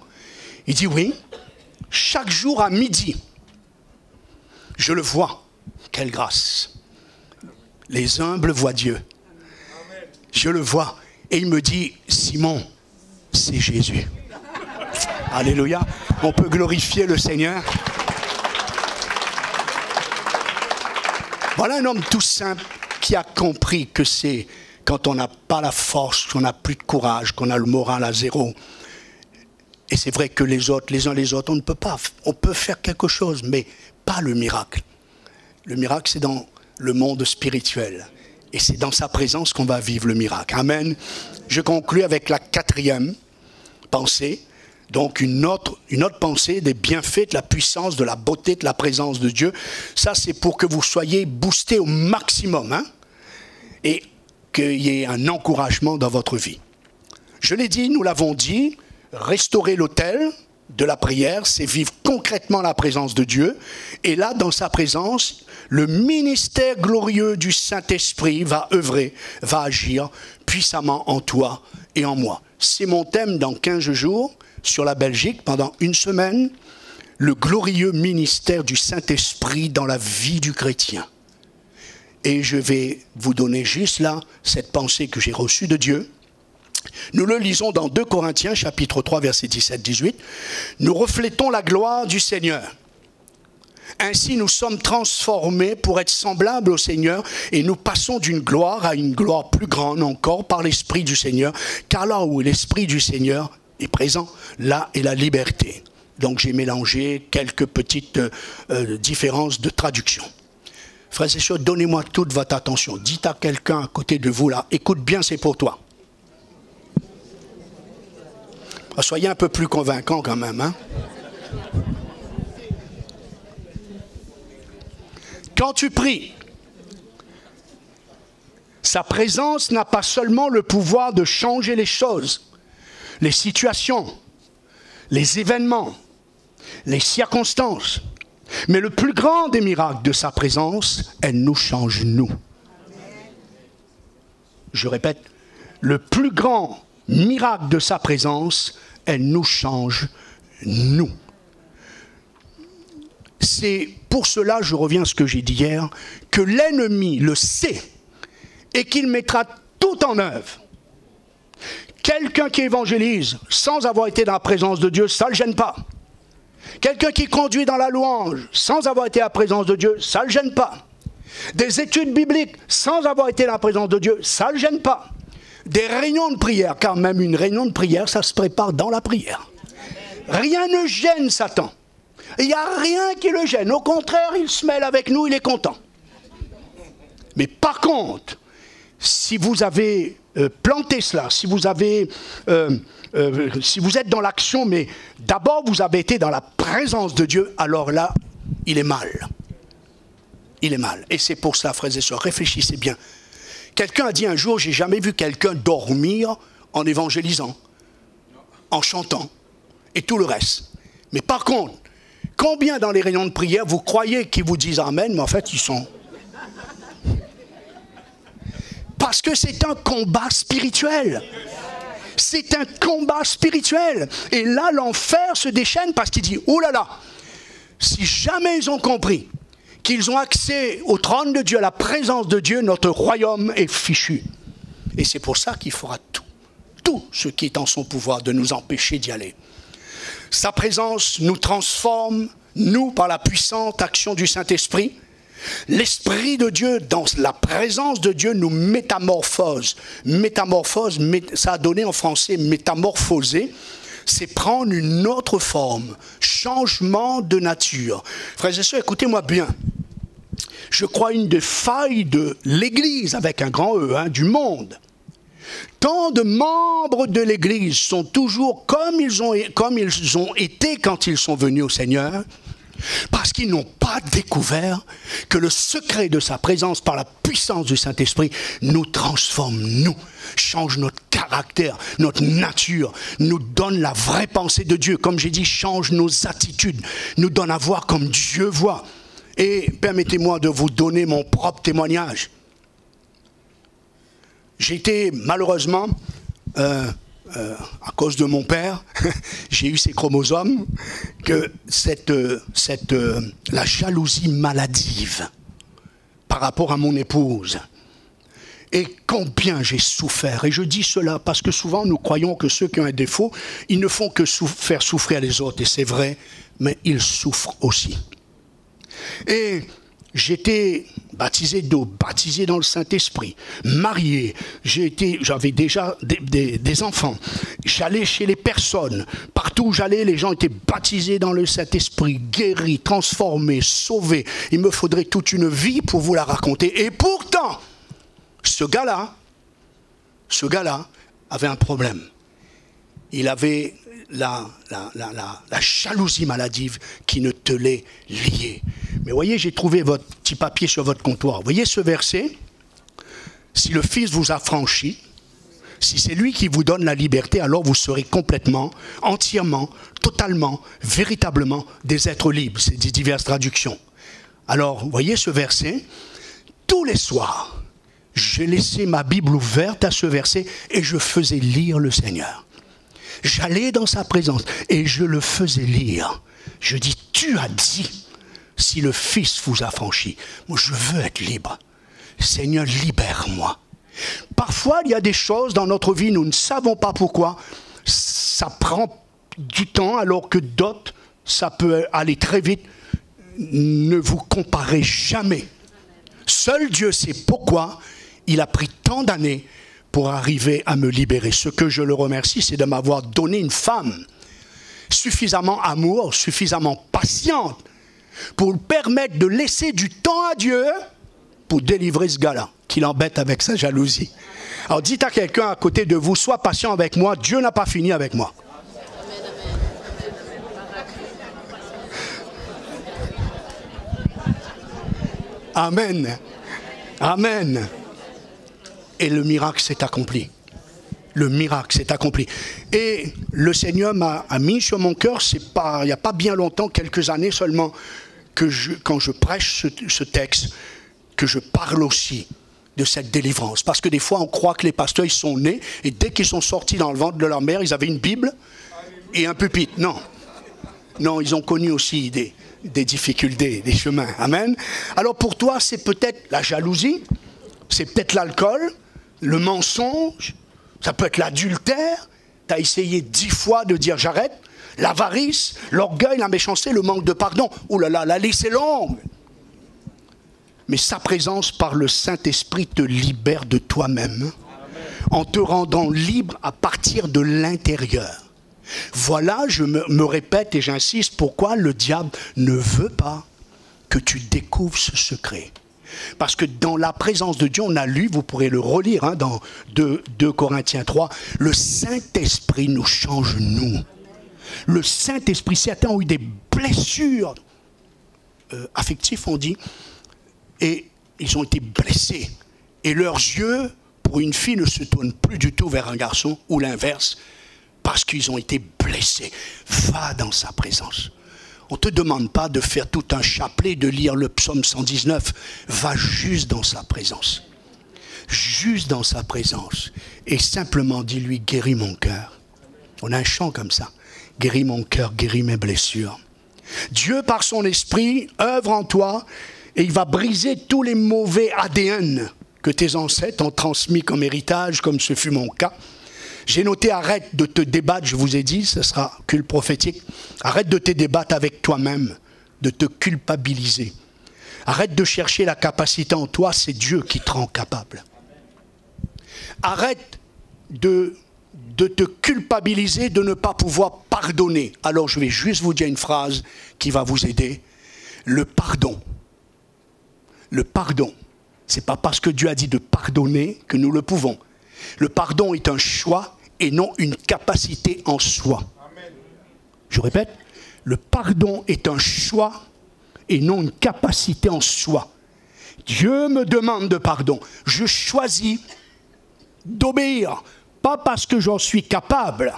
Il dit oui, chaque jour à midi. Je le vois. Quelle grâce. Les humbles voient Dieu. Je le vois. Et il me dit, Simon, c'est Jésus. Alléluia. On peut glorifier le Seigneur. Voilà un homme tout simple qui a compris que c'est quand on n'a pas la force, qu'on n'a plus de courage, qu'on a le moral à zéro. Et c'est vrai que les autres, les uns les autres, on ne peut pas. On peut faire quelque chose, mais pas le miracle. Le miracle, c'est dans le monde spirituel. Et c'est dans sa présence qu'on va vivre le miracle. Amen. Je conclus avec la 4e pensée. Donc une autre pensée des bienfaits, de la puissance, de la beauté, de la présence de Dieu. Ça, c'est pour que vous soyez boostés au maximum. Hein, et qu'il y ait un encouragement dans votre vie. Je l'ai dit, nous l'avons dit, restaurer l'autel de la prière, c'est vivre concrètement la présence de Dieu. Et là, dans sa présence, le ministère glorieux du Saint-Esprit va œuvrer, va agir puissamment en toi et en moi. C'est mon thème dans 15 jours sur la Belgique pendant 1 semaine. Le glorieux ministère du Saint-Esprit dans la vie du chrétien. Et je vais vous donner juste là cette pensée que j'ai reçue de Dieu. Nous le lisons dans 2 Corinthiens, chapitre 3, versets 17-18. Nous reflétons la gloire du Seigneur. Ainsi, nous sommes transformés pour être semblables au Seigneur et nous passons d'une gloire à une gloire plus grande encore par l'Esprit du Seigneur. Car là où l'Esprit du Seigneur est présent, là est la liberté. Donc j'ai mélangé quelques petites différences de traduction. Frères et sœurs, donnez-moi toute votre attention. Dites à quelqu'un à côté de vous là, écoute bien, c'est pour toi. Soyez un peu plus convaincant quand même. Hein? Quand tu pries, sa présence n'a pas seulement le pouvoir de changer les choses, les situations, les événements, les circonstances. Mais le plus grand des miracles de sa présence, elle nous change, nous. Je répète, le plus grand miracle de sa présence, elle nous change, nous. C'est pour cela, je reviens à ce que j'ai dit hier, que l'ennemi le sait et qu'il mettra tout en œuvre. Quelqu'un qui évangélise sans avoir été dans la présence de Dieu, ça ne le gêne pas. Quelqu'un qui conduit dans la louange sans avoir été à la présence de Dieu, ça ne le gêne pas. Des études bibliques sans avoir été dans la présence de Dieu, ça ne le gêne pas. Des réunions de prière, car même une réunion de prière, ça se prépare dans la prière. Rien ne gêne Satan. Il n'y a rien qui le gêne. Au contraire, il se mêle avec nous, il est content. Mais par contre, si vous avez planté cela, si vous êtes dans l'action, mais d'abord vous avez été dans la présence de Dieu, alors là, il est mal. Il est mal. Et c'est pour ça, frères et sœurs, réfléchissez bien. Quelqu'un a dit un jour, j'ai jamais vu quelqu'un dormir en évangélisant, en chantant, et tout le reste. Mais par contre, combien dans les réunions de prière, vous croyez qu'ils vous disent Amen, mais en fait, ils sont... Parce que c'est un combat spirituel. C'est un combat spirituel. Et là, l'enfer se déchaîne parce qu'il dit, oh là là, si jamais ils ont compris qu'ils ont accès au trône de Dieu, à la présence de Dieu, notre royaume est fichu. Et c'est pour ça qu'il fera tout ce qui est en son pouvoir de nous empêcher d'y aller. Sa présence nous transforme, nous, par la puissante action du Saint-Esprit. L'Esprit de Dieu, dans la présence de Dieu, nous métamorphose. Métamorphose, ça a donné en français métamorphoser, c'est prendre une autre forme, changement de nature. Frères et sœurs, écoutez-moi bien. Je crois une des failles de l'Église, avec un grand E, du monde. Tant de membres de l'Église sont toujours comme ils ont été quand ils sont venus au Seigneur, parce qu'ils n'ont pas découvert que le secret de sa présence par la puissance du Saint-Esprit nous transforme, nous, change notre caractère, notre nature, nous donne la vraie pensée de Dieu. Comme j'ai dit, change nos attitudes, nous donne à voir comme Dieu voit. Et permettez-moi de vous donner mon propre témoignage. J'ai été malheureusement... à cause de mon père, j'ai eu ces chromosomes, que la jalousie maladive par rapport à mon épouse. Et combien j'ai souffert. Et je dis cela parce que souvent nous croyons que ceux qui ont un défaut, ils ne font que faire souffrir les autres. Et c'est vrai, mais ils souffrent aussi. Et j'étais baptisé d'eau, baptisé dans le Saint-Esprit, marié, j'avais déjà des enfants, j'allais chez les personnes, partout où j'allais, les gens étaient baptisés dans le Saint-Esprit, guéris, transformés, sauvés. Il me faudrait toute une vie pour vous la raconter. Et pourtant, ce gars-là avait un problème. Il avait la jalousie maladive qui ne te l'est liée. Mais voyez, j'ai trouvé votre petit papier sur votre comptoir. Voyez ce verset? Si le Fils vous a franchi, si c'est lui qui vous donne la liberté, alors vous serez complètement, entièrement, totalement, véritablement des êtres libres. C'est des diverses traductions. Alors, voyez ce verset? Tous les soirs, j'ai laissé ma Bible ouverte à ce verset et je faisais lire le Seigneur. J'allais dans sa présence et je le faisais lire. Je dis, tu as dit, si le Fils vous a franchi, moi je veux être libre. Seigneur, libère-moi. Parfois, il y a des choses dans notre vie, nous ne savons pas pourquoi. Ça prend du temps, alors que d'autres, ça peut aller très vite. Ne vous comparez jamais. Seul Dieu sait pourquoi il a pris tant d'années pour arriver à me libérer. Ce que je le remercie, c'est de m'avoir donné une femme suffisamment amour, suffisamment patiente, pour lui permettre de laisser du temps à Dieu pour délivrer ce gars-là, qui l'embête avec sa jalousie. Alors dites à quelqu'un à côté de vous, sois patient avec moi, Dieu n'a pas fini avec moi. Amen. Amen. Et le miracle s'est accompli. le miracle s'est accompli. Et le Seigneur m'a mis sur mon cœur, il n'y a pas bien longtemps, quelques années seulement, quand je prêche ce texte, que je parle aussi de cette délivrance. Parce que des fois, on croit que les pasteurs, ils sont nés, et dès qu'ils sont sortis dans le ventre de leur mère, ils avaient une Bible et un pupitre. Non. Non, ils ont connu aussi des difficultés, des chemins. Amen. Alors pour toi, c'est peut-être la jalousie, c'est peut-être l'alcool, le mensonge, ça peut être l'adultère. Tu as essayé 10 fois de dire j'arrête. L'avarice, l'orgueil, la méchanceté, le manque de pardon. Ouh là là, la liste est longue. Mais sa présence par le Saint-Esprit te libère de toi-même, en te rendant libre à partir de l'intérieur. Voilà, je me répète et j'insiste, pourquoi le diable ne veut pas que tu découvres ce secret. Parce que dans la présence de Dieu, on a lu, vous pourrez le relire dans 2 Corinthiens 3, le Saint-Esprit nous change, nous. Le Saint-Esprit, certains ont eu des blessures affectives, on dit, et ils ont été blessés. Et leurs yeux, pour une fille, ne se tournent plus du tout vers un garçon, ou l'inverse, parce qu'ils ont été blessés. Va dans sa présence. On ne te demande pas de faire tout un chapelet, de lire le psaume 119. Va juste dans sa présence. Juste dans sa présence. Et simplement dis-lui, guéris mon cœur. On a un chant comme ça. Guéris mon cœur, guéris mes blessures. Dieu, par son esprit, œuvre en toi et il va briser tous les mauvais ADN que tes ancêtres ont transmis comme héritage, comme ce fut mon cas. J'ai noté, arrête de te débattre, je vous ai dit, ce sera culte prophétique. Arrête de te débattre avec toi-même, de te culpabiliser. Arrête de chercher la capacité en toi, c'est Dieu qui te rend capable. Arrête de te culpabiliser de ne pas pouvoir pardonner. Alors je vais juste vous dire une phrase qui va vous aider. Le pardon. Le pardon. Ce n'est pas parce que Dieu a dit de pardonner que nous le pouvons. Le pardon est un choix et non une capacité en soi. Amen. Je répète, le pardon est un choix et non une capacité en soi. Dieu me demande de pardon. Je choisis d'obéir, pas parce que j'en suis capable,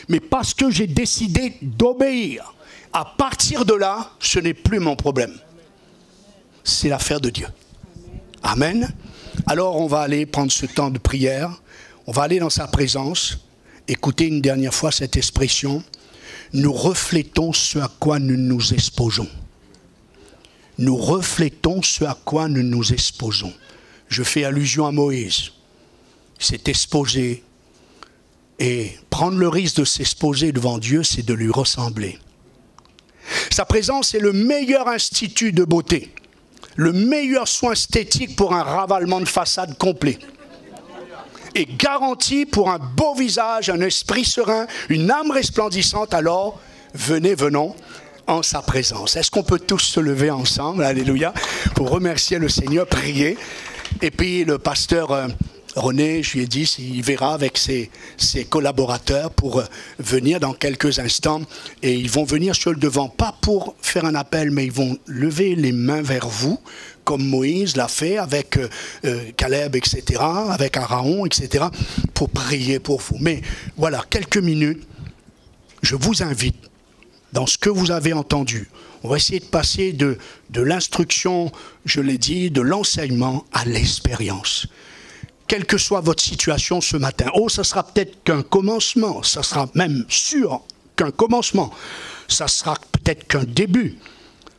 mais parce que j'ai décidé d'obéir. À partir de là, ce n'est plus mon problème. C'est l'affaire de Dieu. Amen. Alors on va aller prendre ce temps de prière, on va aller dans sa présence, écoutez une dernière fois cette expression, nous reflétons ce à quoi nous nous exposons. Nous reflétons ce à quoi nous nous exposons. Je fais allusion à Moïse, il s'est exposé, et prendre le risque de s'exposer devant Dieu, c'est de lui ressembler. Sa présence est le meilleur institut de beauté. Le meilleur soin esthétique pour un ravalement de façade complet. Et garantie pour un beau visage, un esprit serein, une âme resplendissante. Alors, venons en sa présence. Est-ce qu'on peut tous se lever ensemble, alléluia, pour remercier le Seigneur, prier. Et puis le pasteur René, je lui ai dit, il verra avec ses collaborateurs pour venir dans quelques instants. Et ils vont venir sur le devant, pas pour faire un appel, mais ils vont lever les mains vers vous, comme Moïse l'a fait avec Caleb, etc., avec Aaron, etc., pour prier pour vous. Mais voilà, quelques minutes, je vous invite, dans ce que vous avez entendu, on va essayer de passer de l'instruction, je l'ai dit, de l'enseignement à l'expérience. Quelle que soit votre situation ce matin. Oh, ça sera peut-être qu'un commencement, ça sera même sûr qu'un commencement, ça sera peut-être qu'un début,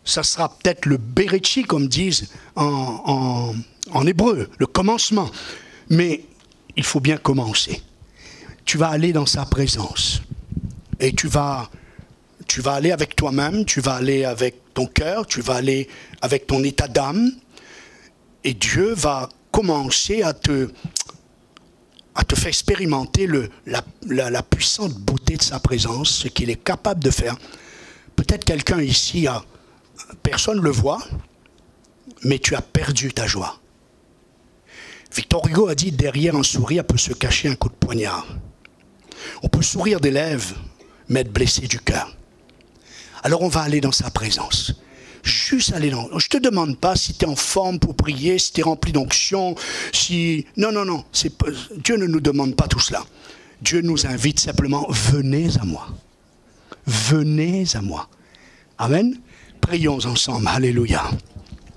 ça sera peut-être le Berechi, comme disent en hébreu, le commencement. Mais il faut bien commencer. Tu vas aller dans sa présence et tu vas aller avec toi-même, tu vas aller avec ton cœur, tu vas aller avec ton état d'âme et Dieu va commencer à te faire expérimenter la puissante beauté de sa présence, ce qu'il est capable de faire. Peut-être quelqu'un ici, personne ne le voit, mais tu as perdu ta joie. Victor Hugo a dit, derrière un sourire peut se cacher un coup de poignard. On peut sourire des lèvres, mais être blessé du cœur. Alors on va aller dans sa présence. Juste aller dans... Je ne te demande pas si tu es en forme pour prier, si tu es rempli d'onction, si... Non. Dieu ne nous demande pas tout cela. Dieu nous invite simplement, venez à moi. Venez à moi. Amen. Prions ensemble. Alléluia.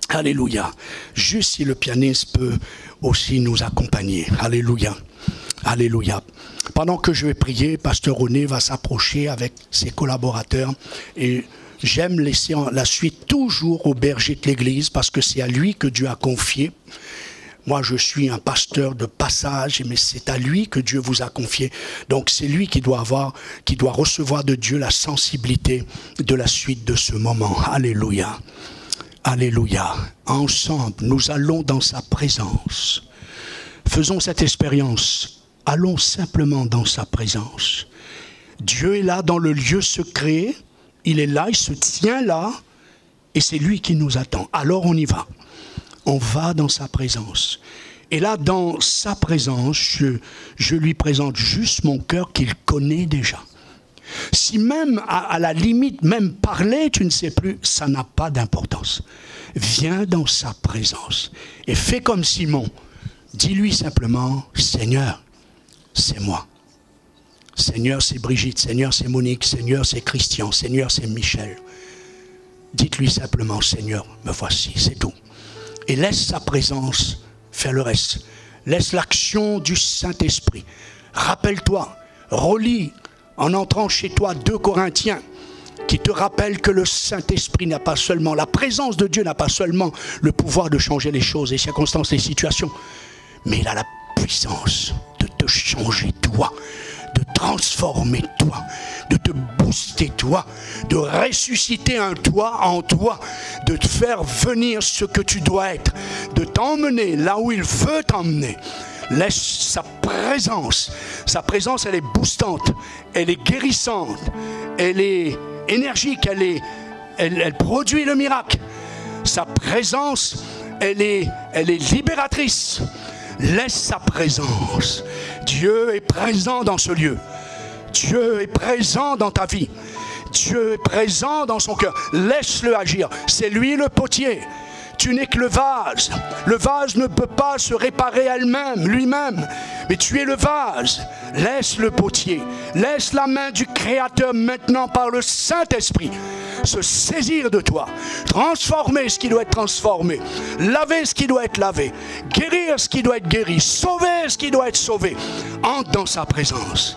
Alléluia. Juste si le pianiste peut aussi nous accompagner. Alléluia. Alléluia. Pendant que je vais prier, Pasteur René va s'approcher avec ses collaborateurs et j'aime laisser la suite toujours au berger de l'église parce que c'est à lui que Dieu a confié. Moi, je suis un pasteur de passage, mais c'est à lui que Dieu vous a confié. Donc, c'est lui qui doit recevoir de Dieu la sensibilité de la suite de ce moment. Alléluia. Alléluia. Ensemble, nous allons dans sa présence. Faisons cette expérience. Allons simplement dans sa présence. Dieu est là dans le lieu secret. Il est là, il se tient là. Et c'est lui qui nous attend. Alors, on y va. On va dans sa présence. Et là, dans sa présence, je lui présente juste mon cœur qu'il connaît déjà. Si même, à la limite, même parler, tu ne sais plus, ça n'a pas d'importance. Viens dans sa présence. Et fais comme Simon. Dis-lui simplement, Seigneur, c'est moi. Seigneur, c'est Brigitte. Seigneur, c'est Monique. Seigneur, c'est Christian. Seigneur, c'est Michel. Dites-lui simplement, Seigneur, me voici, c'est tout. Et laisse sa présence faire le reste. Laisse l'action du Saint-Esprit. Rappelle-toi, relis en entrant chez toi 2 Corinthiens qui te rappelle que le Saint-Esprit n'a pas seulement, la présence de Dieu n'a pas seulement le pouvoir de changer les choses, les circonstances, les situations, mais il a la puissance de te changer toi, de transformer toi, de te booster toi, de ressusciter un toi en toi, de te faire venir ce que tu dois être, de t'emmener là où il veut t'emmener. Laisse sa présence elle est boostante, elle est guérissante, elle est énergique, elle produit le miracle. Sa présence, elle est libératrice. Laisse sa présence. Dieu est présent dans ce lieu. Dieu est présent dans ta vie. Dieu est présent dans son cœur. Laisse-le agir. C'est lui le potier. Tu n'es que le vase. Le vase ne peut pas se réparer lui-même. Mais tu es le vase. Laisse le potier. Laisse la main du Créateur maintenant par le Saint-Esprit se saisir de toi. Transformer ce qui doit être transformé. Laver ce qui doit être lavé. Guérir ce qui doit être guéri. Sauver ce qui doit être sauvé. Entre dans sa présence.